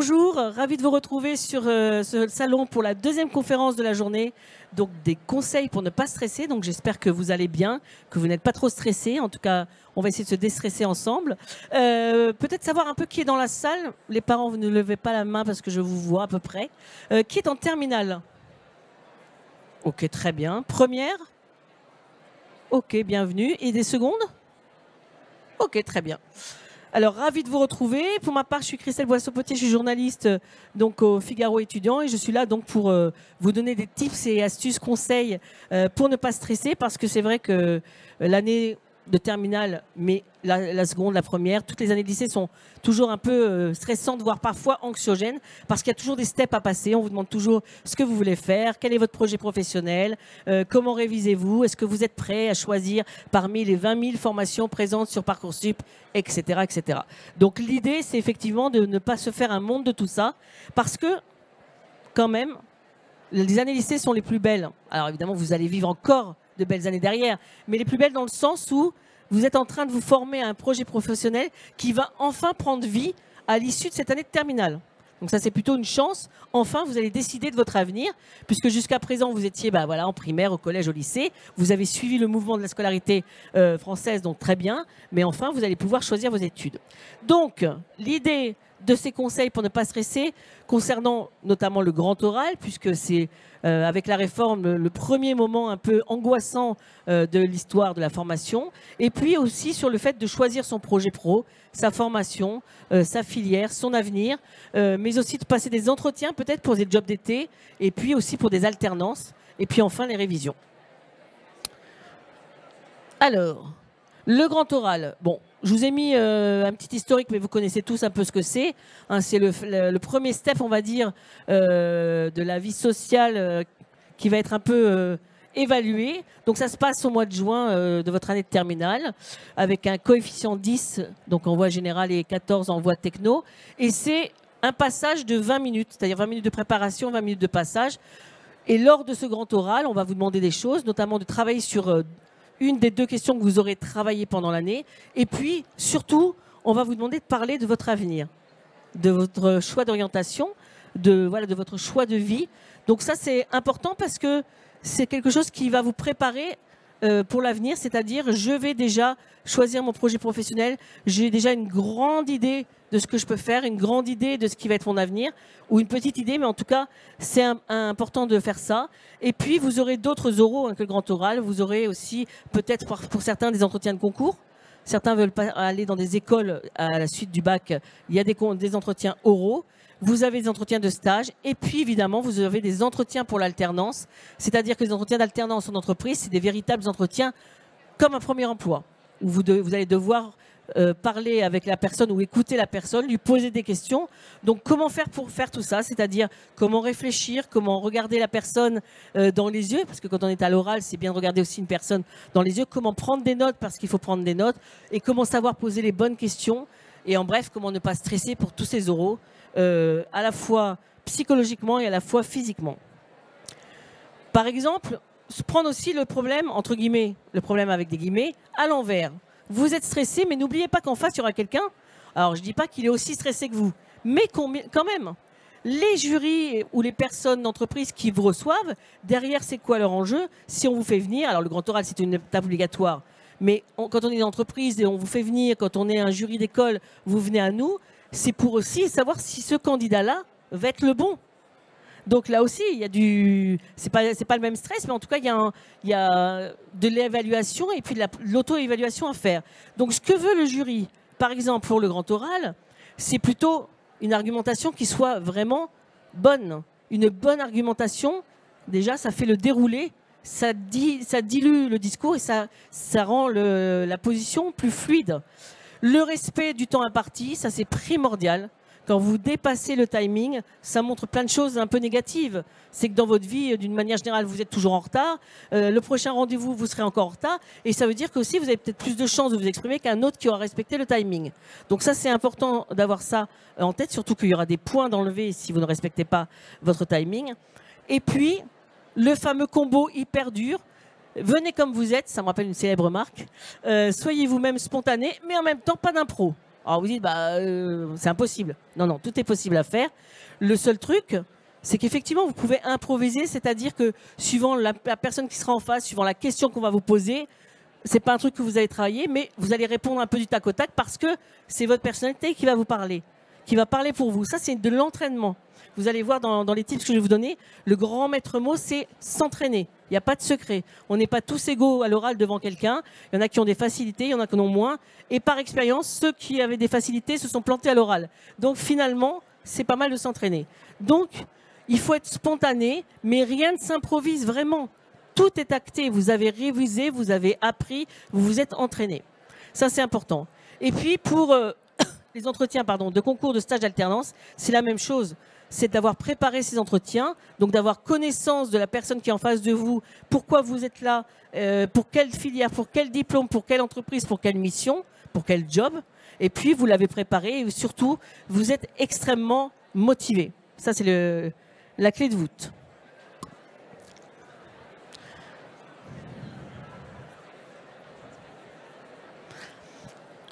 Bonjour, ravi de vous retrouver sur ce salon pour la deuxième conférence de la journée. Donc des conseils pour ne pas stresser. Donc j'espère que vous allez bien, que vous n'êtes pas trop stressé. En tout cas, on va essayer de se déstresser ensemble. Peut-être savoir un peu qui est dans la salle. Les parents, vous ne levez pas la main parce que je vous vois à peu près. Qui est en terminale? Ok, très bien. Première? Ok, bienvenue. Et des secondes? Ok, très bien. Alors, ravi de vous retrouver. Pour ma part, je suis Christelle Boisseau-Potier, je suis journaliste donc au Figaro étudiant et je suis là donc pour vous donner des tips et astuces, conseils pour ne pas stresser parce que c'est vrai que l'année de terminale, mais la seconde, la première, toutes les années de lycée sont toujours un peu stressantes, voire parfois anxiogènes, parce qu'il y a toujours des steps à passer. On vous demande toujours ce que vous voulez faire, quel est votre projet professionnel, comment révisez-vous, est-ce que vous êtes prêt à choisir parmi les 20 000 formations présentes sur Parcoursup, etc., etc. Donc l'idée, c'est effectivement de ne pas se faire un monde de tout ça, parce que quand même, les années lycée sont les plus belles. Alors évidemment, vous allez vivre encore de belles années derrière, mais les plus belles dans le sens où vous êtes en train de vous former à un projet professionnel qui va enfin prendre vie à l'issue de cette année de terminale. Donc ça, c'est plutôt une chance. Enfin, vous allez décider de votre avenir, puisque jusqu'à présent, vous étiez voilà, en primaire, au collège, au lycée. Vous avez suivi le mouvement de la scolarité française, donc très bien. Mais enfin, vous allez pouvoir choisir vos études. Donc, l'idée de ces conseils pour ne pas stresser, concernant notamment le grand oral, puisque c'est avec la réforme le premier moment un peu angoissant de l'histoire de la formation, et puis aussi sur le fait de choisir son projet pro, sa formation, sa filière, son avenir, mais aussi de passer des entretiens peut-être pour des jobs d'été, et puis aussi pour des alternances, et puis enfin les révisions. Alors, le grand oral, bon, je vous ai mis un petit historique, mais vous connaissez tous un peu ce que c'est. Hein, c'est le premier step, on va dire, de la vie sociale qui va être un peu évalué. Donc ça se passe au mois de juin de votre année de terminale, avec un coefficient 10, donc en voie générale, et 14 en voie techno. Et c'est un passage de 20 minutes, c'est-à-dire 20 minutes de préparation, 20 minutes de passage. Et lors de ce grand oral, on va vous demander des choses, notamment de travailler sur une des deux questions que vous aurez travaillées pendant l'année. Et puis, surtout, on va vous demander de parler de votre avenir, de votre choix d'orientation, de votre choix de vie. Donc ça, c'est important parce que c'est quelque chose qui va vous préparer pour l'avenir, c'est-à-dire je vais déjà choisir mon projet professionnel, j'ai déjà une grande idée de ce que je peux faire, une grande idée de ce qui va être mon avenir, ou une petite idée, mais en tout cas, c'est important de faire ça. Et puis, vous aurez d'autres oraux que le grand oral, vous aurez aussi peut-être pour certains des entretiens de concours. Certains veulent pas aller dans des écoles à la suite du bac, il y a des entretiens oraux. Vous avez des entretiens de stage et puis évidemment vous avez des entretiens pour l'alternance, c'est-à-dire que les entretiens d'alternance en entreprise, c'est des véritables entretiens comme un premier emploi, où vous allez devoir parler avec la personne ou écouter la personne, lui poser des questions. Donc comment faire pour faire tout ça, c'est-à-dire comment réfléchir, comment regarder la personne dans les yeux, parce que quand on est à l'oral, c'est bien de regarder aussi une personne dans les yeux, comment prendre des notes, parce qu'il faut prendre des notes, et comment savoir poser les bonnes questions, et en bref, comment ne pas stresser pour tous ces oraux, à la fois psychologiquement et à la fois physiquement. Par exemple, prendre aussi le problème, entre guillemets, le problème avec des guillemets, à l'envers. Vous êtes stressé, mais n'oubliez pas qu'en face, il y aura quelqu'un. Alors, je ne dis pas qu'il est aussi stressé que vous, mais quand même, les jurys ou les personnes d'entreprise qui vous reçoivent, derrière, c'est quoi leur enjeu? Si on vous fait venir, alors le grand oral, c'est une étape obligatoire, mais quand on est une entreprise et on vous fait venir, quand on est un jury d'école, vous venez à nous, c'est pour aussi savoir si ce candidat-là va être le bon. Donc là aussi, il y a c'est pas le même stress, mais en tout cas, il y a de l'évaluation et puis de l'auto-évaluation à faire. Donc ce que veut le jury, par exemple pour le grand oral, c'est plutôt une argumentation qui soit vraiment bonne. Une bonne argumentation, déjà, ça fait le déroulé, ça dilue le discours et ça rend la position plus fluide. Le respect du temps imparti, ça c'est primordial. Quand vous dépassez le timing, ça montre plein de choses un peu négatives. C'est que dans votre vie, d'une manière générale, vous êtes toujours en retard. Le prochain rendez-vous, vous serez encore en retard. Et ça veut dire qu'aussi, vous avez peut-être plus de chances de vous exprimer qu'un autre qui aura respecté le timing. Donc ça, c'est important d'avoir ça en tête, surtout qu'il y aura des points d'enlever si vous ne respectez pas votre timing. Et puis, le fameux combo hyper dur. Venez comme vous êtes, ça me rappelle une célèbre marque. Soyez vous-même spontané, mais en même temps, pas d'impro. Alors vous dites, bah, c'est impossible. Non, non, tout est possible à faire. Le seul truc, c'est qu'effectivement, vous pouvez improviser, c'est-à-dire que suivant la personne qui sera en face, suivant la question qu'on va vous poser, c'est pas un truc que vous allez travailler, mais vous allez répondre un peu du tac au tac parce que c'est votre personnalité qui va vous parler, qui va parler pour vous. Ça, c'est de l'entraînement. Vous allez voir dans les tips que je vais vous donner, le grand maître mot, c'est s'entraîner. Il n'y a pas de secret. On n'est pas tous égaux à l'oral devant quelqu'un. Il y en a qui ont des facilités, il y en a qui en ont moins. Et par expérience, ceux qui avaient des facilités se sont plantés à l'oral. Donc finalement, c'est pas mal de s'entraîner. Donc, il faut être spontané, mais rien ne s'improvise vraiment. Tout est acté. Vous avez révisé, vous avez appris, vous vous êtes entraîné. Ça, c'est important. Et puis, pour les entretiens de concours, de stage d'alternance, c'est la même chose. C'est d'avoir préparé ces entretiens, donc d'avoir connaissance de la personne qui est en face de vous, pourquoi vous êtes là, pour quelle filière, pour quel diplôme, pour quelle entreprise, pour quelle mission, pour quel job. Et puis, vous l'avez préparé et surtout, vous êtes extrêmement motivé. Ça, c'est la clé de voûte.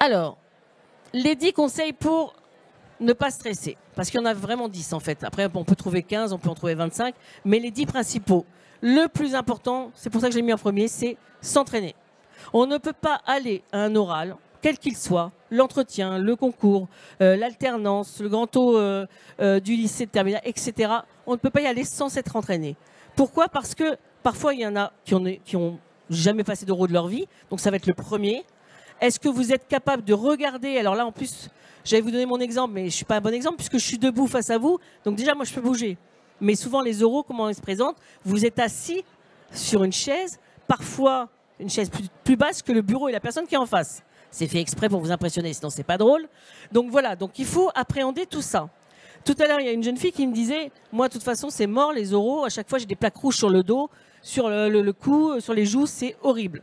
Alors, les 10 conseils pour ne pas stresser. Parce qu'il y en a vraiment 10 en fait. Après, on peut trouver 15, on peut en trouver 25. Mais les 10 principaux. Le plus important, c'est pour ça que je l'ai mis en premier, c'est s'entraîner. On ne peut pas aller à un oral, quel qu'il soit, l'entretien, le concours, l'alternance, le grand taux du lycée de terminale, etc. On ne peut pas y aller sans s'être entraîné. Pourquoi? Parce que parfois, il y en a qui ont jamais passé d'euro de leur vie. Donc ça va être le premier. Est-ce que vous êtes capable de regarder? Alors là, en plus, j'allais vous donner mon exemple, mais je ne suis pas un bon exemple puisque je suis debout face à vous. Donc déjà, moi, je peux bouger. Mais souvent, les oraux, comment ils se présentent? Vous êtes assis sur une chaise, parfois une chaise plus basse que le bureau et la personne qui est en face. C'est fait exprès pour vous impressionner, sinon c'est pas drôle. Donc voilà, donc il faut appréhender tout ça. Tout à l'heure, il y a une jeune fille qui me disait, moi, de toute façon, c'est mort, les oraux. À chaque fois, j'ai des plaques rouges sur le dos, sur le cou, sur les joues, c'est horrible.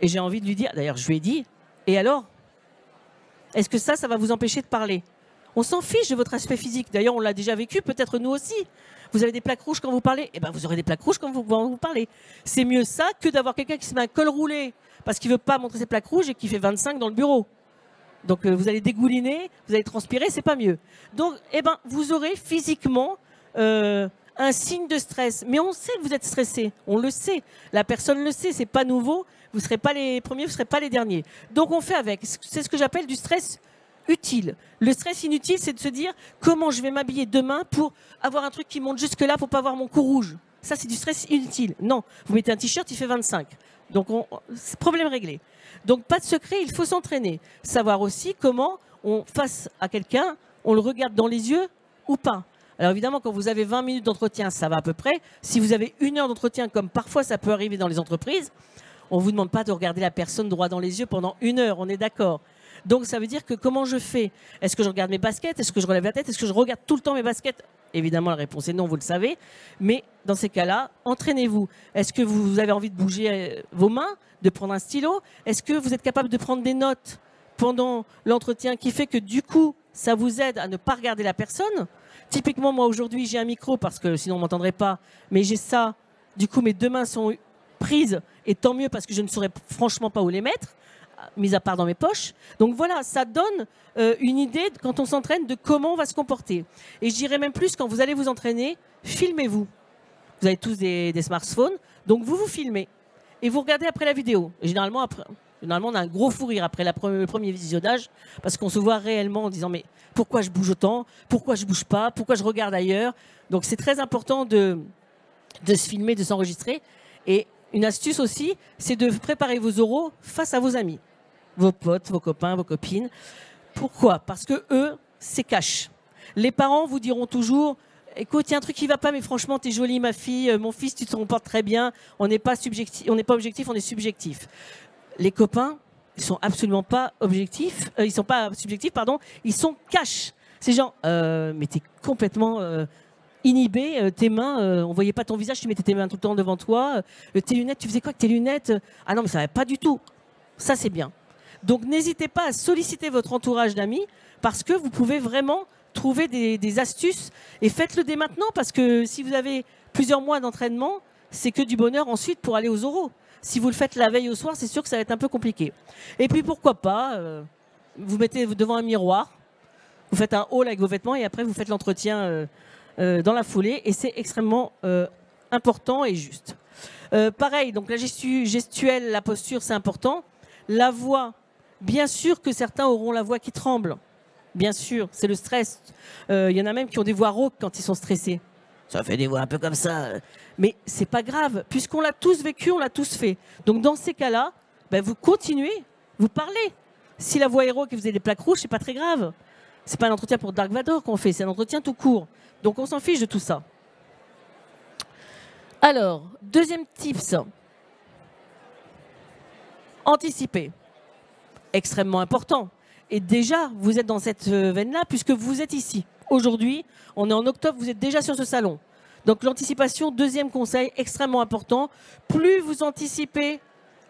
Et j'ai envie de lui dire, d'ailleurs, je lui ai dit, et alors? Est-ce que ça va vous empêcher de parler? On s'en fiche de votre aspect physique. D'ailleurs, on l'a déjà vécu, peut-être nous aussi. Vous avez des plaques rouges quand vous parlez, eh ben vous aurez des plaques rouges quand vous parlez. C'est mieux ça que d'avoir quelqu'un qui se met un col roulé parce qu'il ne veut pas montrer ses plaques rouges et qui fait 25 dans le bureau. Donc vous allez dégouliner, vous allez transpirer, c'est pas mieux. Donc, eh ben, vous aurez physiquement un signe de stress. Mais on sait que vous êtes stressé, on le sait. La personne le sait, c'est pas nouveau. Vous ne serez pas les premiers, vous ne serez pas les derniers. Donc on fait avec. C'est ce que j'appelle du stress utile. Le stress inutile, c'est de se dire comment je vais m'habiller demain pour avoir un truc qui monte jusque-là pour pas avoir mon cou rouge. Ça, c'est du stress inutile. Non, vous mettez un t-shirt, il fait 25. Donc, problème réglé. Donc, pas de secret, il faut s'entraîner. Savoir aussi comment, face à quelqu'un, on le regarde dans les yeux ou pas. Alors évidemment, quand vous avez 20 minutes d'entretien, ça va à peu près. Si vous avez 1 heure d'entretien, comme parfois ça peut arriver dans les entreprises, on ne vous demande pas de regarder la personne droit dans les yeux pendant 1 heure, on est d'accord. Donc ça veut dire que comment je fais? Est-ce que je regarde mes baskets? Est-ce que je relève la tête? Est-ce que je regarde tout le temps mes baskets? Évidemment, la réponse est non, vous le savez. Mais dans ces cas-là, entraînez-vous. Est-ce que vous avez envie de bouger vos mains, de prendre un stylo? Est-ce que vous êtes capable de prendre des notes pendant l'entretien qui fait que du coup, ça vous aide à ne pas regarder la personne? Typiquement, moi aujourd'hui, j'ai un micro parce que sinon on ne m'entendrait pas. Mais j'ai ça. Du coup, mes 2 mains sont prises. Et tant mieux parce que je ne saurais franchement pas où les mettre, mis à part dans mes poches. Donc voilà, ça donne une idée, quand on s'entraîne, de comment on va se comporter. Et je dirais même plus, quand vous allez vous entraîner, filmez-vous. Vous avez tous des smartphones, donc vous vous filmez. Et vous regardez après la vidéo. Et généralement, on a un gros fou rire après le premier visionnage, parce qu'on se voit réellement en disant « mais pourquoi je bouge autant? Pourquoi je bouge pas? Pourquoi je regarde ailleurs ?» Donc c'est très important de se filmer, de s'enregistrer. Et une astuce aussi, c'est de préparer vos oraux face à vos amis, vos potes, vos copains, vos copines. Pourquoi? Parce que eux, c'est cash. Les parents vous diront toujours, écoute, il y a un truc qui va pas, mais franchement, t'es jolie, ma fille, mon fils, tu te comportes très bien. On n'est pas objectif, on est subjectif. Les copains, ils sont absolument pas objectifs. Ils sont pas subjectifs, pardon. Ils sont cash. C'est genre, mais t'es complètement inhibé, tes mains, on voyait pas ton visage, tu mettais tes mains tout le temps devant toi. Tes lunettes, tu faisais quoi avec tes lunettes? Ah non, mais ça va pas du tout. Ça, c'est bien. Donc, n'hésitez pas à solliciter votre entourage d'amis parce que vous pouvez vraiment trouver des astuces et faites-le dès maintenant parce que si vous avez plusieurs mois d'entraînement, c'est que du bonheur ensuite pour aller aux oraux. Si vous le faites la veille au soir, c'est sûr que ça va être un peu compliqué. Et puis, pourquoi pas vous mettez devant un miroir, vous faites un haul avec vos vêtements et après vous faites l'entretien dans la foulée et c'est extrêmement important et juste. Pareil, donc la gestuelle, la posture, c'est important. La voix, bien sûr que certains auront la voix qui tremble. Bien sûr, c'est le stress. Il y en a même qui ont des voix rauques quand ils sont stressés. Ça fait des voix un peu comme ça. Mais c'est pas grave, puisqu'on l'a tous vécu, on l'a tous fait. Donc dans ces cas-là, ben, vous continuez, vous parlez. Si la voix est rauque et vous avez des plaques rouges, c'est pas très grave. C'est pas un entretien pour Dark Vador qu'on fait, c'est un entretien tout court. Donc on s'en fiche de tout ça. Alors, deuxième tips. Anticiper. Extrêmement important. Et déjà, vous êtes dans cette veine-là puisque vous êtes ici. Aujourd'hui, on est en octobre, vous êtes déjà sur ce salon. Donc l'anticipation, deuxième conseil, extrêmement important. Plus vous anticipez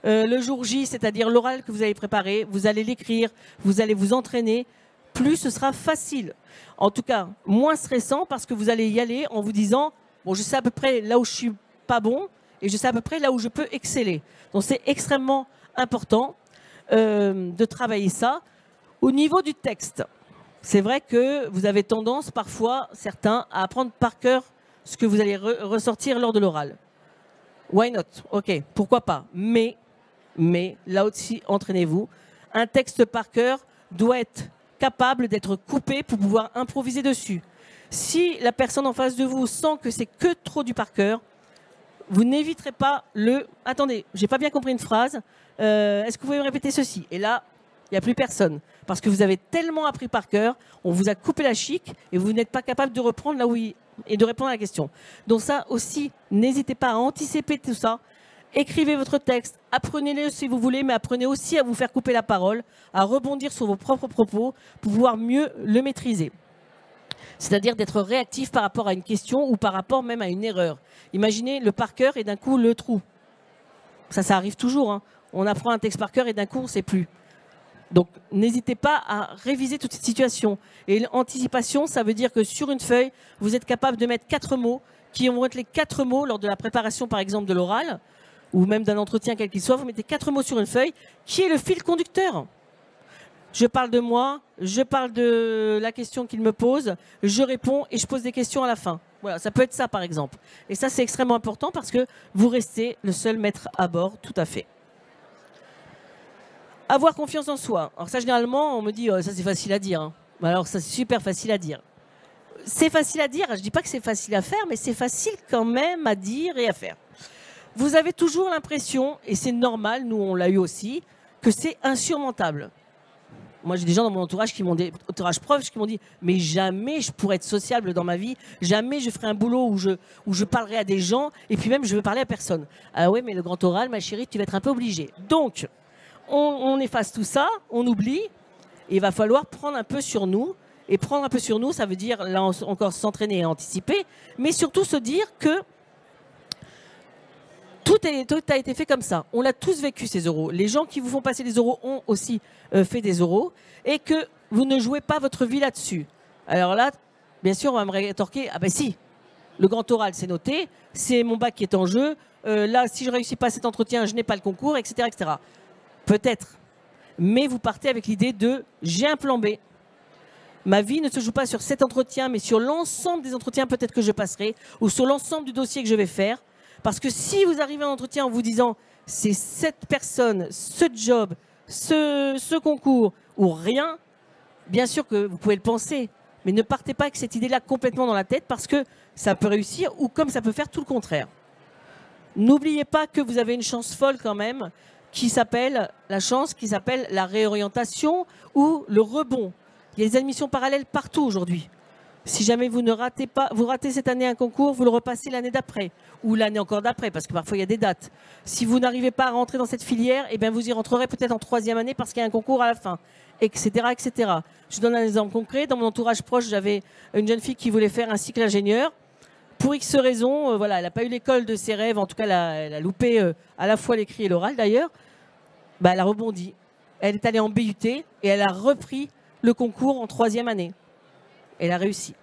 le jour J, c'est-à-dire l'oral que vous allez préparer, vous allez l'écrire, vous allez vous entraîner, plus ce sera facile. En tout cas, moins stressant parce que vous allez y aller en vous disant « bon, je sais à peu près là où je suis pas bon et je sais à peu près là où je peux exceller ». Donc c'est extrêmement important de travailler ça. Au niveau du texte, c'est vrai que vous avez tendance parfois, certains, à apprendre par cœur ce que vous allez ressortir lors de l'oral. Why not? Ok, pourquoi pas. Mais là aussi, entraînez-vous. Un texte par cœur doit être capable d'être coupé pour pouvoir improviser dessus. Si la personne en face de vous sent que c'est que trop du par cœur, vous n'éviterez pas le « attendez, j'ai pas bien compris une phrase, est-ce que vous pouvez me répéter ceci ?» Et là, il n'y a plus personne. Parce que vous avez tellement appris par cœur, on vous a coupé la chic et vous n'êtes pas capable de reprendre là où et de répondre à la question. Donc ça aussi, n'hésitez pas à anticiper tout ça. Écrivez votre texte, apprenez-le si vous voulez, mais apprenez aussi à vous faire couper la parole, à rebondir sur vos propres propos pour pouvoir mieux le maîtriser. C'est-à-dire d'être réactif par rapport à une question ou par rapport même à une erreur. Imaginez le par cœur et d'un coup le trou. Ça arrive toujours. Hein. On apprend un texte par cœur et d'un coup on ne sait plus. Donc, n'hésitez pas à réviser toute cette situation. Et l'anticipation, ça veut dire que sur une feuille, vous êtes capable de mettre 4 mots qui vont être les 4 mots lors de la préparation, par exemple, de l'oral, ou même d'un entretien quel qu'il soit. Vous mettez 4 mots sur une feuille, qui est le fil conducteur. Je parle de moi, je parle de la question qu'il me pose, je réponds et je pose des questions à la fin. Voilà, ça peut être ça, par exemple. Et ça, c'est extrêmement important parce que vous restez le seul maître à bord, tout à fait. Avoir confiance en soi. Alors ça, généralement, on me dit, ça c'est facile à dire. Hein. Alors ça, c'est super facile à dire. C'est facile à dire, je ne dis pas que c'est facile à faire, mais c'est facile quand même à dire et à faire. Vous avez toujours l'impression, et c'est normal, nous on l'a eu aussi, que c'est insurmontable. Moi, j'ai des gens dans mon entourage qui m'ont dit, entourage proche, qui m'ont dit, mais jamais je pourrais être sociable dans ma vie, jamais je ferai un boulot où je parlerai à des gens, et puis même je veux parler à personne. Ah ouais, mais le grand oral, ma chérie, tu vas être un peu obligée. Donc, on efface tout ça, on oublie, et il va falloir prendre un peu sur nous. Et prendre un peu sur nous, ça veut dire, là encore, s'entraîner et anticiper, mais surtout se dire que tout a été fait comme ça. On l'a tous vécu, ces oraux. Les gens qui vous font passer les oraux ont aussi fait des oraux, et que vous ne jouez pas votre vie là-dessus. Alors là, bien sûr, on va me rétorquer, ah ben si, le grand oral, c'est noté, c'est mon bac qui est en jeu, là, si je ne réussis pas cet entretien, je n'ai pas le concours, etc., etc. Peut-être. Mais vous partez avec l'idée de « j'ai un plan B ». Ma vie ne se joue pas sur cet entretien, mais sur l'ensemble des entretiens peut-être que je passerai, ou sur l'ensemble du dossier que je vais faire. Parce que si vous arrivez à un entretien en vous disant « c'est cette personne, ce job, ce concours, ou rien », bien sûr que vous pouvez le penser, mais ne partez pas avec cette idée-là complètement dans la tête, parce que ça peut réussir, ou comme ça peut faire tout le contraire. N'oubliez pas que vous avez une chance folle quand même, qui s'appelle la réorientation ou le rebond. Il y a des admissions parallèles partout aujourd'hui. Si jamais vous ne ratez pas, vous ratez cette année un concours, vous le repassez l'année d'après ou l'année encore d'après, parce que parfois il y a des dates. Si vous n'arrivez pas à rentrer dans cette filière, eh bien vous y rentrerez peut-être en 3e année parce qu'il y a un concours à la fin, etc., etc. Je donne un exemple concret. Dans mon entourage proche, j'avais une jeune fille qui voulait faire un cycle ingénieur. Pour X raisons, voilà, elle n'a pas eu l'école de ses rêves, en tout cas elle a loupé à la fois l'écrit et l'oral d'ailleurs. Bah, elle a rebondi. Elle est allée en BUT et elle a repris le concours en 3e année. Elle a réussi.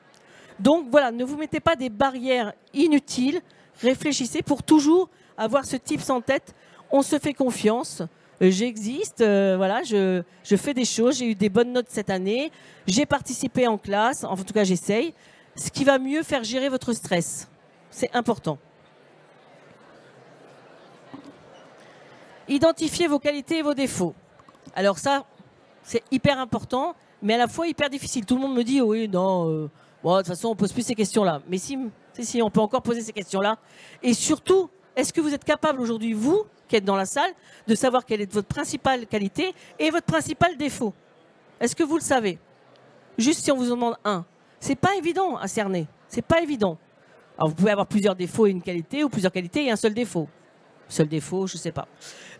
Donc voilà, ne vous mettez pas des barrières inutiles, réfléchissez pour toujours avoir ce tips en tête. On se fait confiance, j'existe, voilà, je fais des choses, j'ai eu des bonnes notes cette année, j'ai participé en classe, en tout cas j'essaye, ce qui va mieux faire gérer votre stress. C'est important. Identifiez vos qualités et vos défauts. Alors ça, c'est hyper important, mais à la fois hyper difficile. Tout le monde me dit, oui, non, bon, de toute façon, on ne pose plus ces questions-là. Mais si, on peut encore poser ces questions-là. Et surtout, est-ce que vous êtes capable aujourd'hui, vous, qui êtes dans la salle, de savoir quelle est votre principale qualité et votre principal défaut? Est-ce que vous le savez? Juste si on vous en demande un. C'est pas évident à cerner. C'est pas évident. Alors, vous pouvez avoir plusieurs défauts et une qualité, ou plusieurs qualités et un seul défaut. Seul défaut, je ne sais pas.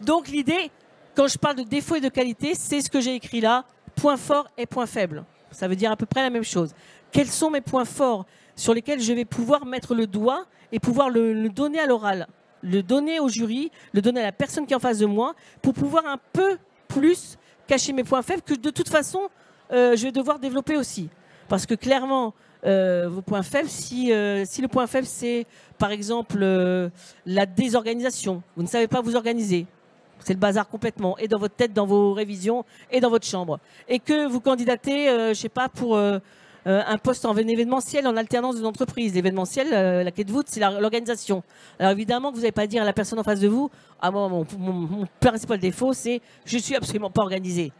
Donc l'idée, quand je parle de défaut et de qualité, c'est ce que j'ai écrit là, points forts et points faibles. Ça veut dire à peu près la même chose. Quels sont mes points forts sur lesquels je vais pouvoir mettre le doigt et pouvoir le donner à l'oral, le donner au jury, le donner à la personne qui est en face de moi, pour pouvoir un peu plus cacher mes points faibles que de toute façon, je vais devoir développer aussi. Parce que clairement, vos points faibles, si le point faible c'est par exemple la désorganisation, vous ne savez pas vous organiser, c'est le bazar complètement, et dans votre tête, dans vos révisions et dans votre chambre, et que vous candidatez, je sais pas, pour un poste en événementiel en alternance d'une entreprise. L'événementiel, la clé de voûte, c'est l'organisation. Alors évidemment que vous n'allez pas dire à la personne en face de vous, ah moi mon principal défaut c'est je suis absolument pas organisé.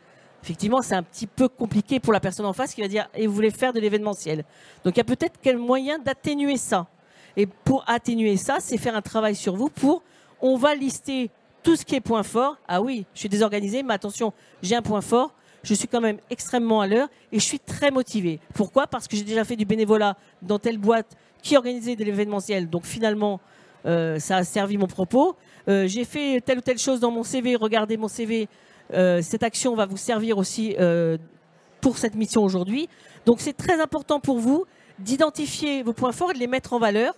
Effectivement, c'est un petit peu compliqué pour la personne en face qui va dire « et vous voulez faire de l'événementiel ». Donc, il y a peut-être quel moyen d'atténuer ça. Et pour atténuer ça, c'est faire un travail sur vous on va lister tout ce qui est point fort. Ah oui, je suis désorganisé, mais attention, j'ai un point fort. Je suis quand même extrêmement à l'heure et je suis très motivé. Pourquoi? Parce que j'ai déjà fait du bénévolat dans telle boîte qui organisait de l'événementiel. Donc, finalement, ça a servi mon propos. J'ai fait telle ou telle chose dans mon CV. Regardez mon CV. Cette action va vous servir aussi pour cette mission aujourd'hui. Donc c'est très important pour vous d'identifier vos points forts et de les mettre en valeur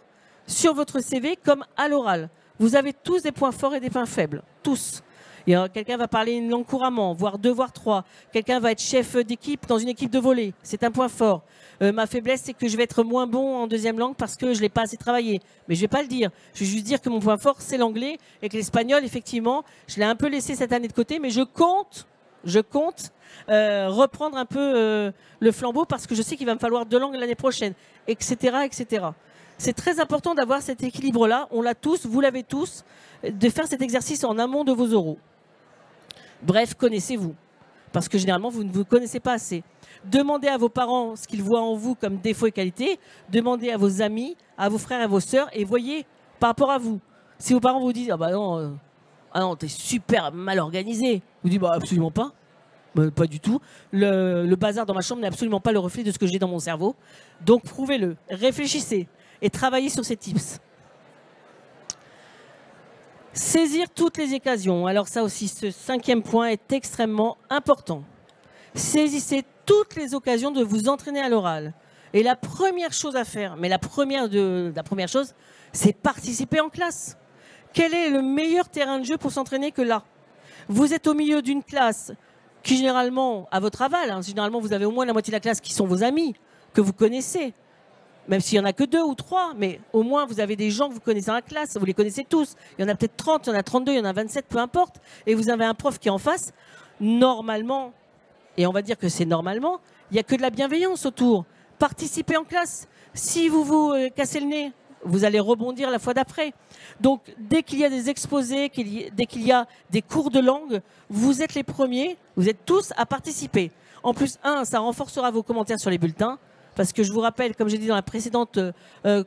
sur votre CV comme à l'oral. Vous avez tous des points forts et des points faibles, tous. Quelqu'un va parler une langue couramment, voire deux, voire trois. Quelqu'un va être chef d'équipe dans une équipe de volley, c'est un point fort. Ma faiblesse, c'est que je vais être moins bon en deuxième langue parce que je ne l'ai pas assez travaillé. Mais je ne vais pas le dire. Je vais juste dire que mon point fort, c'est l'anglais et que l'espagnol, effectivement, je l'ai un peu laissé cette année de côté, mais je compte reprendre un peu le flambeau parce que je sais qu'il va me falloir 2 langues l'année prochaine, etc., etc. C'est très important d'avoir cet équilibre-là. On l'a tous, vous l'avez tous, de faire cet exercice en amont de vos oraux. Bref, connaissez-vous. Parce que généralement, vous ne vous connaissez pas assez. Demandez à vos parents ce qu'ils voient en vous comme défaut et qualité. Demandez à vos amis, à vos frères et à vos sœurs et voyez par rapport à vous. Si vos parents vous disent « Ah bah non, t'es super mal organisé », vous dites « Bah absolument pas. » Pas du tout. Le bazar dans ma chambre n'est absolument pas le reflet de ce que j'ai dans mon cerveau. Donc prouvez-le, réfléchissez et travaillez sur ces tips. Saisir toutes les occasions. Alors ça aussi, ce 5e point est extrêmement important. Saisissez toutes les occasions de vous entraîner à l'oral. Et la première chose à faire, mais la première chose, c'est participer en classe. Quel est le meilleur terrain de jeu pour s'entraîner que là? Vous êtes au milieu d'une classe qui généralement, à votre aval, généralement vous avez au moins la moitié de la classe qui sont vos amis, que vous connaissez. Même s'il n'y en a que 2 ou 3, mais au moins vous avez des gens que vous connaissez dans la classe, vous les connaissez tous. Il y en a peut-être 30, il y en a 32, il y en a 27, peu importe. Et vous avez un prof qui est en face. Normalement, et on va dire que c'est normalement, il n'y a que de la bienveillance autour. Participez en classe. Si vous vous cassez le nez, vous allez rebondir la fois d'après. Donc, dès qu'il y a des exposés, dès qu'il y a des cours de langue, vous êtes les premiers, vous êtes tous à participer. En plus, ça renforcera vos commentaires sur les bulletins. Parce que je vous rappelle, comme j'ai dit dans la précédente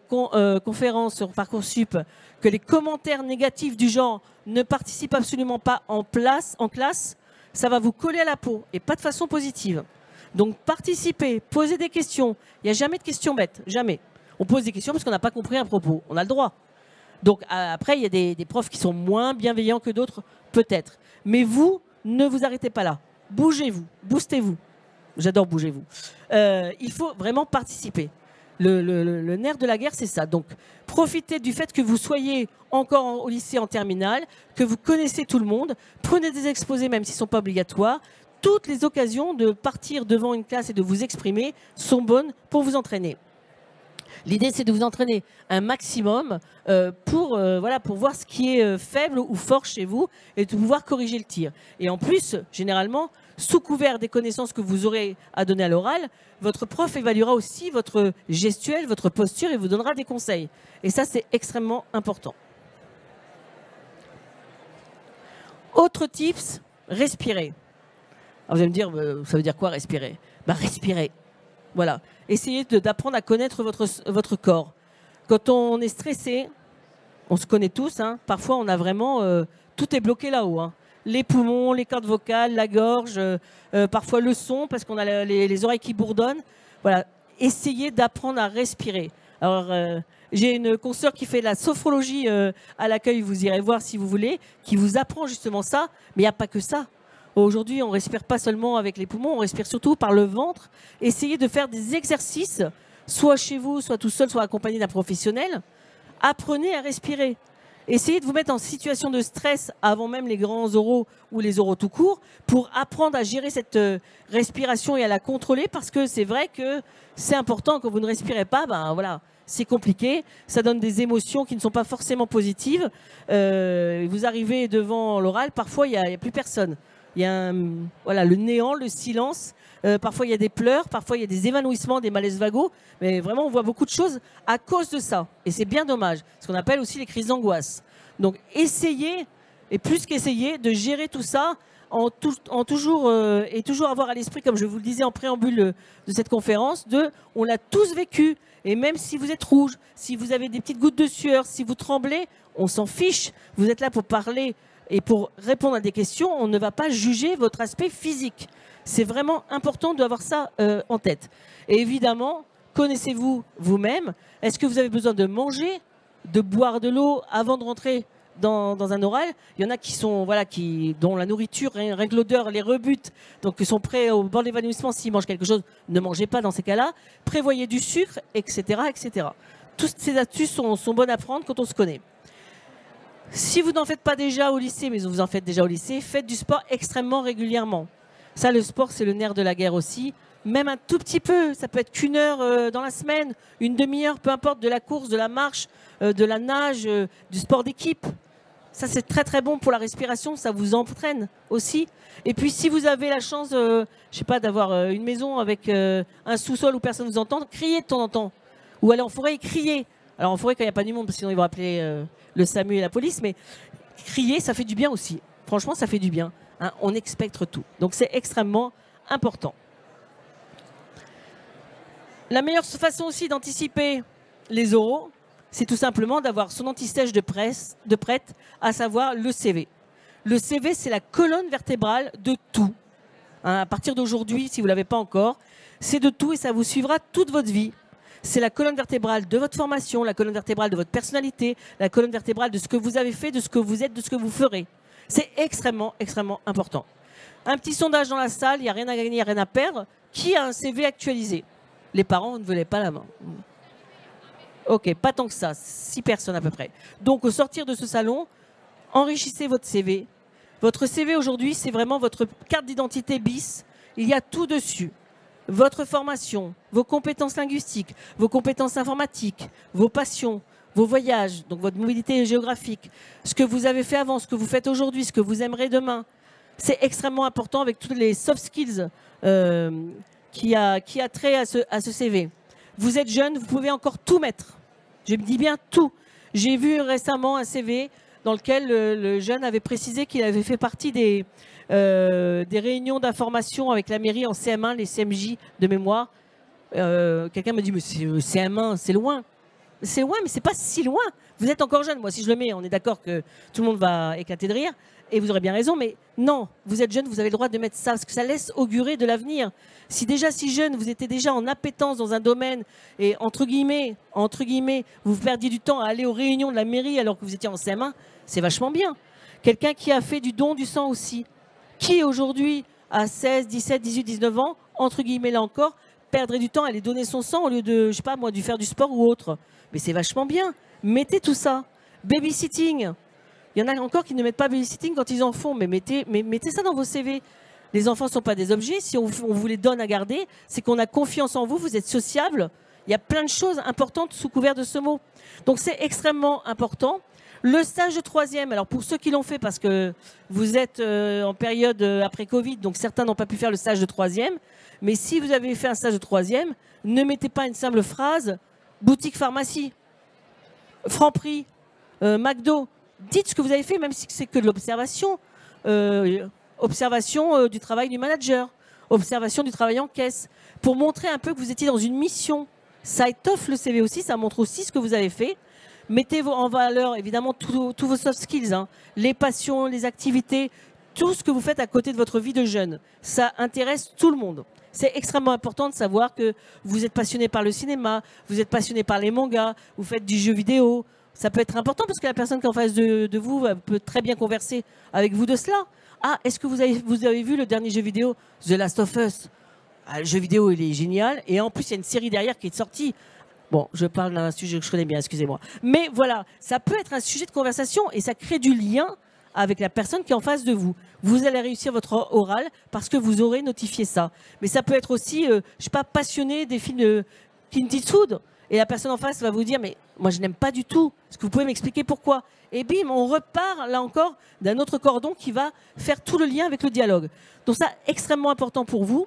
conférence sur Parcoursup, que les commentaires négatifs du genre « ne participe absolument pas en classe », ça va vous coller à la peau et pas de façon positive. Donc participez, posez des questions. Il n'y a jamais de questions bêtes, jamais. On pose des questions parce qu'on n'a pas compris un propos, on a le droit. Donc après, il y a des profs qui sont moins bienveillants que d'autres, peut-être. Mais vous, ne vous arrêtez pas là. Bougez-vous, boostez-vous. J'adore bougez-vous. Il faut vraiment participer. Le nerf de la guerre, c'est ça. Donc, profitez du fait que vous soyez encore au lycée en terminale, que vous connaissez tout le monde. Prenez des exposés, même s'ils ne sont pas obligatoires. Toutes les occasions de partir devant une classe et de vous exprimer sont bonnes pour vous entraîner. L'idée, c'est de vous entraîner un maximum voilà, pour voir ce qui est faible ou fort chez vous et de pouvoir corriger le tir. Et en plus, généralement, sous couvert des connaissances que vous aurez à donner à l'oral, votre prof évaluera aussi votre gestuelle, votre posture et vous donnera des conseils. Et ça, c'est extrêmement important. Autre tips, respirer. Alors vous allez me dire, ça veut dire quoi respirer? Respirer. Voilà. Essayez d'apprendre à connaître votre corps. Quand on est stressé, on se connaît tous, hein, parfois on a vraiment... tout est bloqué là-haut. Hein. Les poumons, les cordes vocales, la gorge, parfois le son, parce qu'on a les oreilles qui bourdonnent. Voilà. Essayez d'apprendre à respirer. Alors, j'ai une consoeur qui fait de la sophrologie à l'accueil, vous irez voir si vous voulez, qui vous apprend justement ça, mais il n'y a pas que ça. Aujourd'hui, on ne respire pas seulement avec les poumons, on respire surtout par le ventre. Essayez de faire des exercices, soit chez vous, soit tout seul, soit accompagné d'un professionnel. Apprenez à respirer. Essayez de vous mettre en situation de stress avant même les grands oraux ou les oraux tout court pour apprendre à gérer cette respiration et à la contrôler parce que c'est vrai que c'est important quand vous ne respirez pas, voilà, c'est compliqué, ça donne des émotions qui ne sont pas forcément positives. Vous arrivez devant l'oral, parfois il n'y a plus personne. Il y a voilà, le néant, le silence. Parfois, il y a des pleurs. Parfois, il y a des évanouissements, des malaises vagos. Mais vraiment, on voit beaucoup de choses à cause de ça. Et c'est bien dommage. Ce qu'on appelle aussi les crises d'angoisse. Donc, essayez, et plus qu'essayez, de gérer tout ça en toujours avoir à l'esprit, comme je vous le disais en préambule de cette conférence, on l'a tous vécu. Et même si vous êtes rouge, si vous avez des petites gouttes de sueur, si vous tremblez, on s'en fiche. Vous êtes là pour parler et pour répondre à des questions, on ne va pas juger votre aspect physique. C'est vraiment important d'avoir ça en tête. Et évidemment, connaissez-vous vous-même? Est-ce que vous avez besoin de manger, de boire de l'eau avant de rentrer dans un oral? Il y en a qui sont, voilà, dont la nourriture, rien que l'odeur, les rebute, donc ils sont prêts au bord de l'évanouissement. S'ils mangent quelque chose, ne mangez pas dans ces cas-là. Prévoyez du sucre, etc., etc. Toutes ces astuces sont bonnes à prendre quand on se connaît. Si vous n'en faites pas déjà au lycée, mais vous en faites déjà au lycée, faites du sport extrêmement régulièrement. Ça, le sport, c'est le nerf de la guerre aussi. Même un tout petit peu, ça peut être qu'1 heure dans la semaine, une demi-heure, peu importe, de la course, de la marche, de la nage, du sport d'équipe. Ça, c'est très très bon pour la respiration, ça vous entraîne aussi. Et puis, si vous avez la chance, je sais pas, d'avoir une maison avec un sous-sol où personne ne vous entend, criez de temps en temps. Ou aller en forêt et crier. Alors en forêt, quand il n'y a pas du monde, parce que sinon ils vont appeler le SAMU et la police, mais crier, ça fait du bien aussi. Franchement, ça fait du bien. Hein, on expectre tout. Donc c'est extrêmement important. La meilleure façon aussi d'anticiper les oraux, c'est tout simplement d'avoir son anti-sèche de prête, à savoir le CV. Le CV, c'est la colonne vertébrale de tout. Hein, à partir d'aujourd'hui, si vous ne l'avez pas encore, c'est de tout et ça vous suivra toute votre vie. C'est la colonne vertébrale de votre formation, la colonne vertébrale de votre personnalité, la colonne vertébrale de ce que vous avez fait, de ce que vous êtes, de ce que vous ferez. C'est extrêmement, extrêmement important. Un petit sondage dans la salle, il n'y a rien à gagner, il n'y a rien à perdre. Qui a un CV actualisé? Les parents ne veulent pas la main. Ok, pas tant que ça, 6 personnes à peu près. Donc au sortir de ce salon, enrichissez votre CV. Votre CV aujourd'hui, c'est vraiment votre carte d'identité bis. Il y a tout dessus. Votre formation, vos compétences linguistiques, vos compétences informatiques, vos passions, vos voyages, donc votre mobilité géographique, ce que vous avez fait avant, ce que vous faites aujourd'hui, ce que vous aimerez demain. C'est extrêmement important avec tous les soft skills qui a trait à ce CV. Vous êtes jeune, vous pouvez encore tout mettre. Je me dis bien tout. J'ai vu récemment un CV dans lequel le jeune avait précisé qu'il avait fait partie des réunions d'information avec la mairie en CM1, les CMJ de mémoire. Quelqu'un me dit, mais CM1, c'est loin. C'est loin, mais c'est pas si loin. Vous êtes encore jeune. Moi, si je le mets, on est d'accord que tout le monde va éclater de rire. Et vous aurez bien raison, mais non, vous êtes jeune, vous avez le droit de mettre ça, parce que ça laisse augurer de l'avenir. Si déjà, si jeune, vous étiez déjà en appétence dans un domaine, et entre guillemets, vous perdiez du temps à aller aux réunions de la mairie alors que vous étiez en CM1, c'est vachement bien. Quelqu'un qui a fait du don du sang aussi, qui aujourd'hui, à 16, 17, 18, 19 ans, entre guillemets là encore, perdrait du temps à aller donner son sang au lieu de, je sais pas moi, du faire du sport ou autre. Mais c'est vachement bien. Mettez tout ça. Babysitting. Il y en a encore qui ne mettent pas babysitting quand ils en font, mais mettez ça dans vos CV. Les enfants ne sont pas des objets. Si on vous les donne à garder, c'est qu'on a confiance en vous, vous êtes sociable. Il y a plein de choses importantes sous couvert de ce mot. Donc c'est extrêmement important. Le stage de troisième, alors pour ceux qui l'ont fait, parce que vous êtes en période après Covid, donc certains n'ont pas pu faire le stage de troisième, mais si vous avez fait un stage de troisième, ne mettez pas une simple phrase « boutique pharmacie »,« Franprix »,« McDo ». Dites ce que vous avez fait, même si c'est que de l'observation. Observation du travail du manager, observation du travail en caisse, pour montrer un peu que vous étiez dans une mission. Ça étoffe le CV aussi, ça montre aussi ce que vous avez fait. Mettez en valeur évidemment tous vos soft skills, hein, les passions, les activités, tout ce que vous faites à côté de votre vie de jeune. Ça intéresse tout le monde. C'est extrêmement important de savoir que vous êtes passionné par le cinéma, vous êtes passionné par les mangas, vous faites du jeu vidéo. Ça peut être important parce que la personne qui est en face de vous peut très bien converser avec vous de cela. Ah, est-ce que vous avez vu le dernier jeu vidéo, The Last of Us? Ah, le jeu vidéo, il est génial. Et en plus, il y a une série derrière qui est sortie. Bon, je parle d'un sujet que je connais bien, excusez-moi. Mais voilà, ça peut être un sujet de conversation et ça crée du lien avec la personne qui est en face de vous. Vous allez réussir votre oral parce que vous aurez notifié ça. Mais ça peut être aussi, je sais pas, passionné des films de Clint Eastwood. Et la personne en face va vous dire, mais moi je n'aime pas du tout. Est-ce que vous pouvez m'expliquer pourquoi? Et bim, on repart là encore d'un autre cordon qui va faire tout le lien avec le dialogue. Donc ça, extrêmement important pour vous.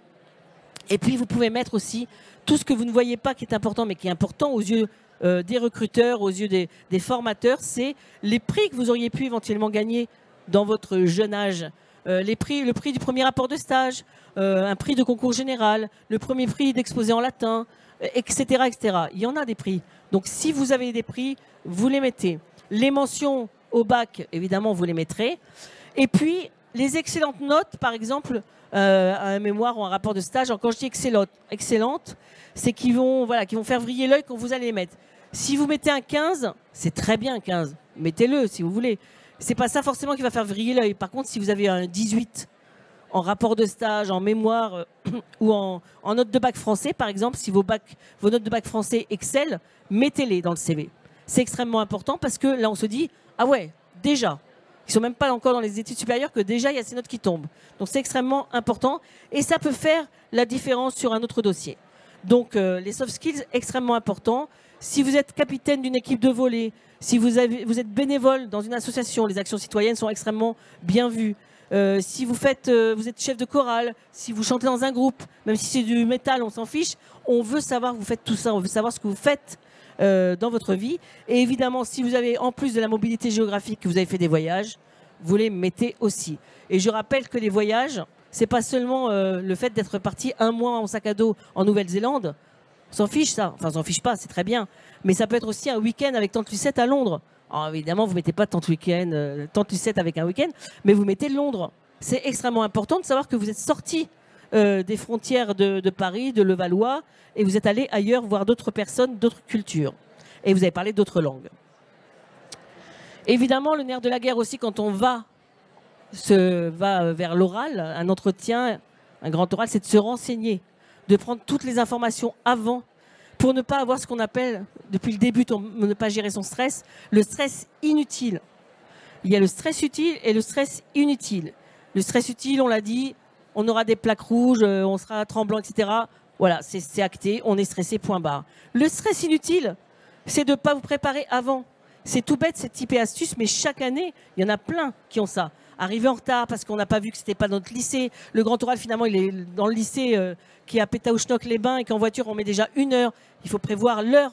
Et puis vous pouvez mettre aussi tout ce que vous ne voyez pas qui est important, mais qui est important aux yeux des recruteurs, aux yeux des formateurs, c'est les prix que vous auriez pu éventuellement gagner dans votre jeune âge. Le prix du premier rapport de stage, un prix de concours général, le premier prix d'exposé en latin, etc., etc. Il y en a des prix. Donc si vous avez des prix, vous les mettez. Les mentions au bac, évidemment, vous les mettrez. Et puis, les excellentes notes, par exemple, à un mémoire ou un rapport de stage. Alors, quand je dis excellente, c'est qu'ils vont faire vriller l'œil quand vous allez les mettre. Si vous mettez un 15, c'est très bien un 15. Mettez-le si vous voulez. C'est pas ça forcément qui va faire vriller l'œil. Par contre, si vous avez un 18 en rapport de stage, en mémoire ou en note de bac français, par exemple, si vos notes de bac français excellent, mettez-les dans le CV. C'est extrêmement important parce que là, on se dit, ah ouais, déjà, ils sont même pas encore dans les études supérieures que déjà, il y a ces notes qui tombent. Donc, c'est extrêmement important et ça peut faire la différence sur un autre dossier. Donc, les soft skills, extrêmement importants. Si vous êtes capitaine d'une équipe de volley, si vous êtes bénévole dans une association, les actions citoyennes sont extrêmement bien vues. Si vous êtes chef de chorale, si vous chantez dans un groupe, même si c'est du métal, on s'en fiche, on veut savoir que vous faites tout ça, on veut savoir ce que vous faites dans votre vie. Et évidemment, si vous avez, en plus de la mobilité géographique, que vous avez fait des voyages, vous les mettez aussi. Et je rappelle que les voyages, c'est pas seulement le fait d'être parti un mois en sac à dos en Nouvelle-Zélande. On s'en fiche ça, enfin on s'en fiche pas, c'est très bien. Mais ça peut être aussi un week-end avec Tante Lucette à Londres. Alors évidemment, vous ne mettez pas Tante Lucette avec un week-end, mais vous mettez Londres. C'est extrêmement important de savoir que vous êtes sorti des frontières de Paris, de Levallois, et vous êtes allé ailleurs voir d'autres personnes, d'autres cultures. Et vous avez parlé d'autres langues. Évidemment, le nerf de la guerre aussi, quand on va vers l'oral, un entretien, un grand oral, c'est de se renseigner, de prendre toutes les informations avant, pour ne pas avoir ce qu'on appelle, depuis le début, ne pas gérer son stress, le stress inutile. Il y a le stress utile et le stress inutile. Le stress utile, on l'a dit, on aura des plaques rouges, on sera tremblant, etc. Voilà, c'est acté, on est stressé, point barre. Le stress inutile, c'est de ne pas vous préparer avant. C'est tout bête, c'est type et astuce, mais chaque année, il y en a plein qui ont ça. Arriver en retard parce qu'on n'a pas vu que c'était pas notre lycée. Le grand oral, finalement, il est dans le lycée qui est à Pétaouchnok-les-Bains et qu'en voiture, on met déjà 1 heure. Il faut prévoir l'heure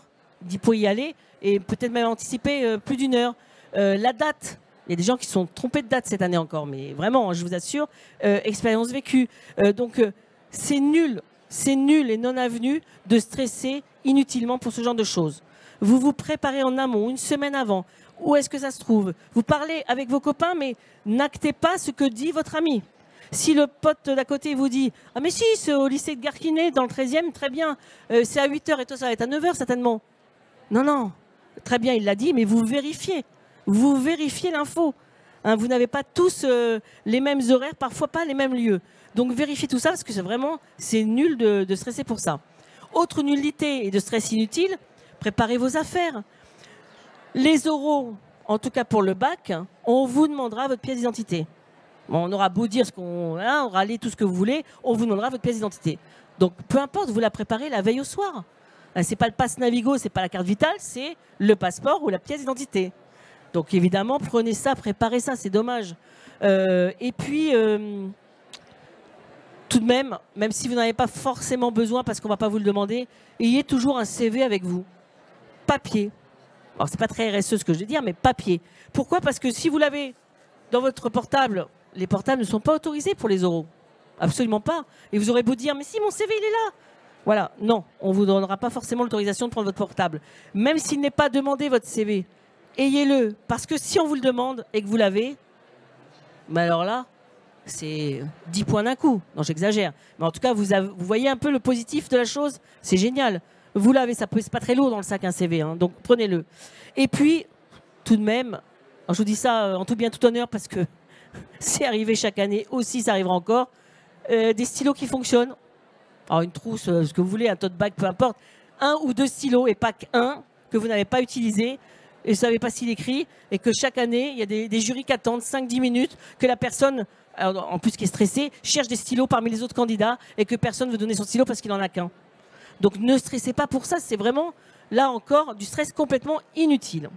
pour y aller et peut-être même anticiper plus d'1 heure. La date, il y a des gens qui se sont trompés de date cette année encore, mais vraiment, je vous assure, expérience vécue. Donc, c'est nul et non avenu de stresser inutilement pour ce genre de choses. Vous vous préparez en amont, 1 semaine avant. Où est-ce que ça se trouve? Vous parlez avec vos copains, mais n'actez pas ce que dit votre ami. Si le pote d'à côté vous dit « Ah mais si, c'est au lycée de Garquinet, dans le 13e, très bien. C'est à 8 h et toi, ça va être à 9 h certainement. » Non, non. Très bien, il l'a dit, mais vous vérifiez. Vous vérifiez l'info. Hein, vous n'avez pas tous les mêmes horaires, parfois pas les mêmes lieux. Donc vérifiez tout ça, parce que c'est nul de stresser pour ça. Autre nullité et de stress inutile, préparez vos affaires. Les oraux, en tout cas pour le bac, on vous demandera votre pièce d'identité. Bon, on aura beau dire on râler tout ce que vous voulez, on vous demandera votre pièce d'identité. Donc peu importe, vous la préparez la veille au soir. C'est pas le pass Navigo, c'est pas la carte vitale, c'est le passeport ou la pièce d'identité. Donc évidemment, prenez ça, préparez ça, c'est dommage. Et puis, tout de même si vous n'en avez pas forcément besoin parce qu'on ne va pas vous le demander, ayez toujours un CV avec vous. Papier. Alors c'est pas très RSE ce que je vais dire, mais papier. Pourquoi? Parce que si vous l'avez dans votre portable, les portables ne sont pas autorisés pour les oraux. Absolument pas. Et vous aurez beau dire, mais si mon CV il est là. Voilà, non, on ne vous donnera pas forcément l'autorisation de prendre votre portable. Même s'il n'est pas demandé votre CV, ayez-le. Parce que si on vous le demande et que vous l'avez, mais alors là, c'est 10 points d'un coup. Non, j'exagère. Mais en tout cas, vous voyez un peu le positif de la chose. C'est génial. Vous l'avez, ça pèse pas très lourd dans le sac un CV. Hein, donc prenez-le. Et puis, tout de même, alors je vous dis ça en tout bien, tout honneur, parce que c'est arrivé chaque année aussi, ça arrivera encore, des stylos qui fonctionnent. Alors une trousse, ce que vous voulez, un tote bag, peu importe. 1 ou 2 stylos et pas qu'un que vous n'avez pas utilisé et vous ne savez pas s'il écrit, et que chaque année, il y a des jurys qui attendent 5-10 minutes, que la personne, alors, en plus qui est stressée, cherche des stylos parmi les autres candidats et que personne ne veut donner son stylo parce qu'il n'en a qu'un. Donc ne stressez pas pour ça, c'est vraiment, là encore, du stress complètement inutile.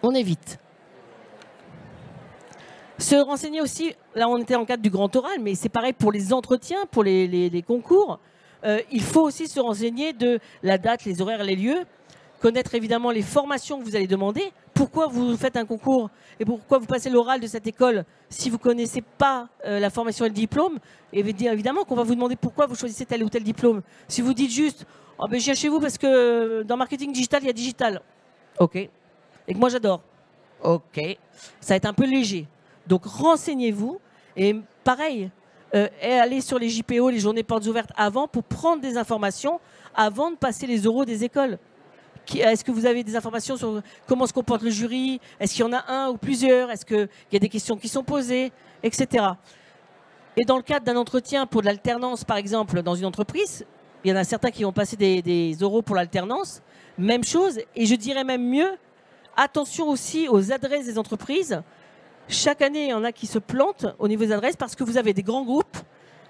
On évite. Se renseigner aussi, là on était en cadre du grand oral, mais c'est pareil pour les entretiens, pour les concours. Il faut aussi se renseigner de la date, les horaires, les lieux, connaître évidemment les formations que vous allez demander, pourquoi vous faites un concours et pourquoi vous passez l'oral de cette école si vous ne connaissez pas la formation et le diplôme. Et évidemment qu'on va vous demander pourquoi vous choisissez tel ou tel diplôme. Si vous dites juste, oh ben, je viens chez vous parce que dans marketing digital, il y a digital. Ok. Et que moi j'adore. Ok. Ça va être un peu léger. Donc renseignez-vous et pareil, allez sur les JPO, les journées portes ouvertes avant pour prendre des informations avant de passer les oraux des écoles. Est-ce que vous avez des informations sur comment se comporte le jury? Est-ce qu'il y en a un ou plusieurs? Est-ce qu'il y a des questions qui sont posées, etc. Et dans le cadre d'un entretien pour de l'alternance, par exemple, dans une entreprise, il y en a certains qui vont passer des oraux pour l'alternance. Même chose, et je dirais même mieux, attention aussi aux adresses des entreprises. Chaque année, il y en a qui se plantent au niveau des adresses parce que vous avez des grands groupes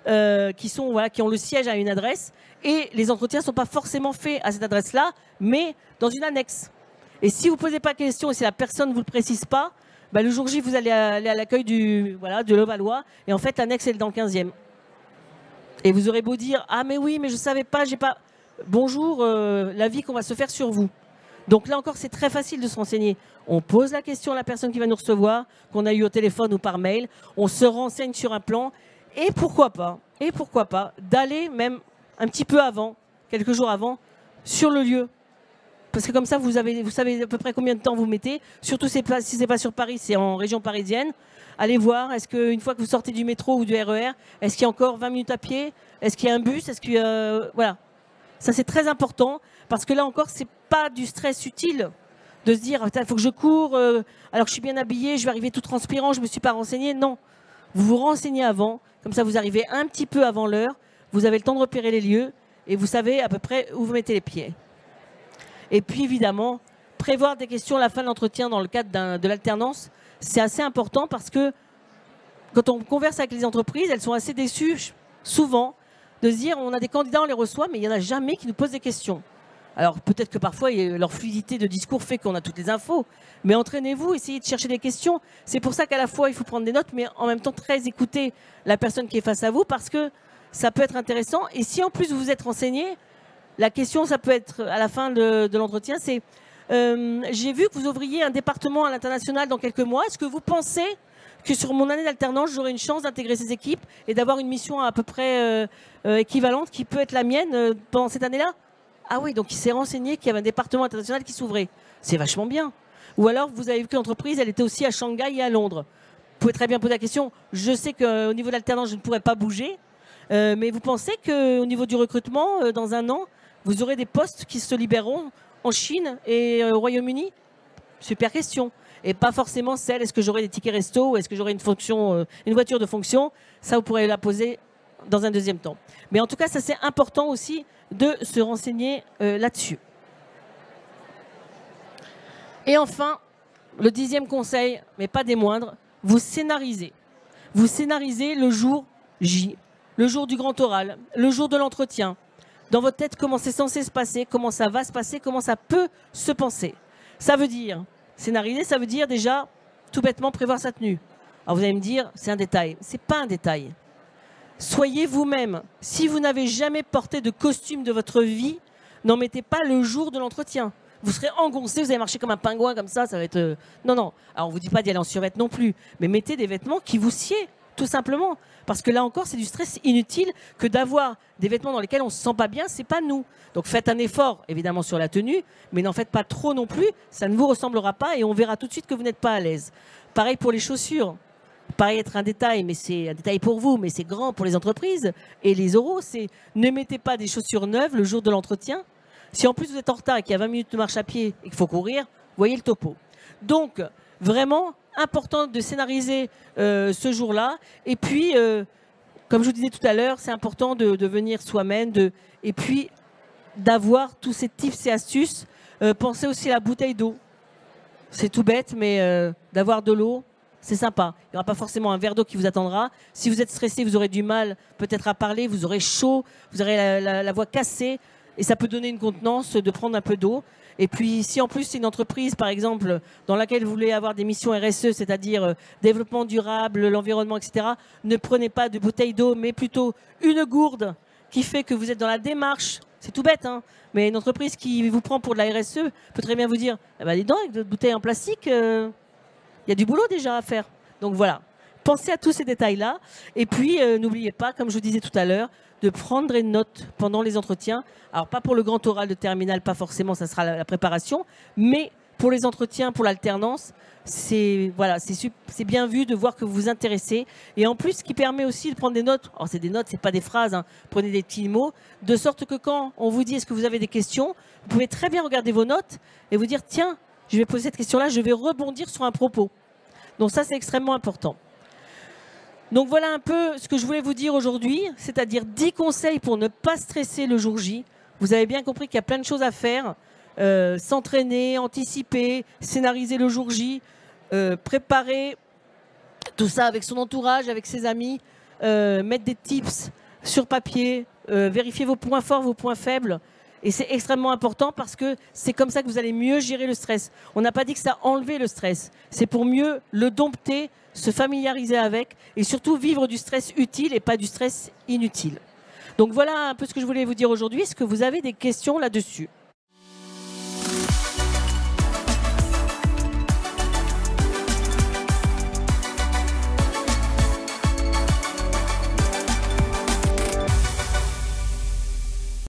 qui ont le siège à une adresse et les entretiens ne sont pas forcément faits à cette adresse-là, mais dans une annexe. Et si vous ne posez pas de questions et si la personne ne vous le précise pas, bah, le jour J, vous allez aller à l'accueil de Levallois et en fait, l'annexe est dans le 15e. Et vous aurez beau dire « Ah mais oui, mais je ne savais pas, j'ai pas… » Bonjour, l'avis qu'on va se faire sur vous. Donc là encore, c'est très facile de se renseigner. On pose la question à la personne qui va nous recevoir, qu'on a eu au téléphone ou par mail. On se renseigne sur un plan. Et pourquoi pas, d'aller même un petit peu avant, quelques jours avant, sur le lieu. Parce que comme ça, vous savez à peu près combien de temps vous mettez. Surtout si ce n'est pas sur Paris, c'est en région parisienne. Allez voir, est-ce qu'une fois que vous sortez du métro ou du RER, est-ce qu'il y a encore 20 minutes à pied? Est-ce qu'il y a un bus? Est-ce qu'il y a… Voilà. Ça, c'est très important. Parce que là encore, c'est pas du stress utile de se dire il faut que je cours, alors que je suis bien habillé, je vais arriver tout transpirant, je ne me suis pas renseigné. Non, vous vous renseignez avant, comme ça vous arrivez un petit peu avant l'heure, vous avez le temps de repérer les lieux et vous savez à peu près où vous mettez les pieds. Et puis évidemment, prévoir des questions à la fin de l'entretien dans le cadre de l'alternance, c'est assez important parce que quand on converse avec les entreprises, elles sont assez déçues souvent de se dire on a des candidats, on les reçoit, mais il n'y en a jamais qui nous posent des questions. Alors peut-être que parfois leur fluidité de discours fait qu'on a toutes les infos, mais entraînez-vous, essayez de chercher des questions. C'est pour ça qu'à la fois il faut prendre des notes, mais en même temps très écouter la personne qui est face à vous parce que ça peut être intéressant. Et si en plus vous vous êtes renseigné, la question ça peut être à la fin de l'entretien, c'est j'ai vu que vous ouvriez un département à l'international dans quelques mois. Est-ce que vous pensez que sur mon année d'alternance, j'aurai une chance d'intégrer ces équipes et d'avoir une mission à peu près équivalente qui peut être la mienne pendant cette année-là? Ah oui, donc il s'est renseigné qu'il y avait un département international qui s'ouvrait. C'est vachement bien. Ou alors, vous avez vu que l'entreprise, elle était aussi à Shanghai et à Londres. Vous pouvez très bien poser la question. Je sais qu'au niveau de l'alternance, je ne pourrais pas bouger. Mais vous pensez qu'au niveau du recrutement, dans un an, vous aurez des postes qui se libéreront en Chine et au Royaume-Uni? Super question. Et pas forcément celle, est-ce que j'aurai des tickets resto ou est-ce que j'aurai une voiture de fonction? Ça, vous pourrez la poser dans un deuxième temps. Mais en tout cas, ça c'est important aussi de se renseigner là-dessus. Et enfin, le 10e conseil, mais pas des moindres, vous scénarisez. Vous scénarisez le jour J, le jour du grand oral, le jour de l'entretien. dans votre tête comment c'est censé se passer, comment ça va se passer, comment ça peut se penser. Ça veut dire, scénariser, ça veut dire déjà, tout bêtement, prévoir sa tenue. Alors vous allez me dire, c'est un détail. C'est pas un détail. Soyez vous-même. Si vous n'avez jamais porté de costume de votre vie, n'en mettez pas le jour de l'entretien. Vous serez engoncé, vous allez marcher comme un pingouin comme ça va être... Non, non. Alors on vous dit pas d'y aller en survêt non plus, mais mettez des vêtements qui vous sied, tout simplement. Parce que là encore, c'est du stress inutile que d'avoir des vêtements dans lesquels on se sent pas bien, c'est pas nous. Donc faites un effort, évidemment, sur la tenue, mais n'en faites pas trop non plus, ça ne vous ressemblera pas et on verra tout de suite que vous n'êtes pas à l'aise. Pareil pour les chaussures. Pareil être un détail, mais c'est un détail pour vous, mais c'est grand pour les entreprises et les oraux, c'est ne mettez pas des chaussures neuves le jour de l'entretien. Si en plus vous êtes en retard et qu'il y a 20 minutes de marche à pied et qu'il faut courir, voyez le topo. Donc, vraiment, important de scénariser ce jour-là. Et puis, comme je vous disais tout à l'heure, c'est important de venir soi-même et puis d'avoir tous ces tips et astuces. Pensez aussi à la bouteille d'eau. C'est tout bête, mais d'avoir de l'eau, c'est sympa. Il n'y aura pas forcément un verre d'eau qui vous attendra. Si vous êtes stressé, vous aurez du mal peut-être à parler, vous aurez chaud, vous aurez la voix cassée. Et ça peut donner une contenance de prendre un peu d'eau. Et puis, si en plus c'est une entreprise, par exemple, dans laquelle vous voulez avoir des missions RSE, c'est-à-dire développement durable, l'environnement, etc., ne prenez pas de bouteille d'eau, mais plutôt une gourde qui fait que vous êtes dans la démarche. C'est tout bête, hein, mais une entreprise qui vous prend pour de la RSE peut très bien vous dire eh ben, dis donc, avec votre bouteille en plastique, il y a du boulot déjà à faire. Donc voilà, pensez à tous ces détails-là. Et puis, n'oubliez pas, comme je vous disais tout à l'heure, de prendre des notes pendant les entretiens. Alors, pas pour le grand oral de terminale, pas forcément, ça sera la préparation, mais pour les entretiens, pour l'alternance, c'est voilà, c'est bien vu de voir que vous vous intéressez. Et en plus, ce qui permet aussi de prendre des notes, alors c'est des notes, c'est pas des phrases, hein, prenez des petits mots, de sorte que quand on vous dit est-ce que vous avez des questions, vous pouvez très bien regarder vos notes et vous dire tiens, je vais poser cette question-là, je vais rebondir sur un propos. Donc ça, c'est extrêmement important. Donc voilà un peu ce que je voulais vous dire aujourd'hui, c'est-à-dire 10 conseils pour ne pas stresser le jour J. Vous avez bien compris qu'il y a plein de choses à faire. S'entraîner, anticiper, scénariser le jour J, préparer tout ça avec son entourage, avec ses amis, mettre des tips sur papier, vérifier vos points forts, vos points faibles. Et c'est extrêmement important parce que c'est comme ça que vous allez mieux gérer le stress. On n'a pas dit que ça enlevait le stress. C'est pour mieux le dompter, se familiariser avec et surtout vivre du stress utile et pas du stress inutile. Donc voilà un peu ce que je voulais vous dire aujourd'hui. Est-ce que vous avez des questions là-dessus ?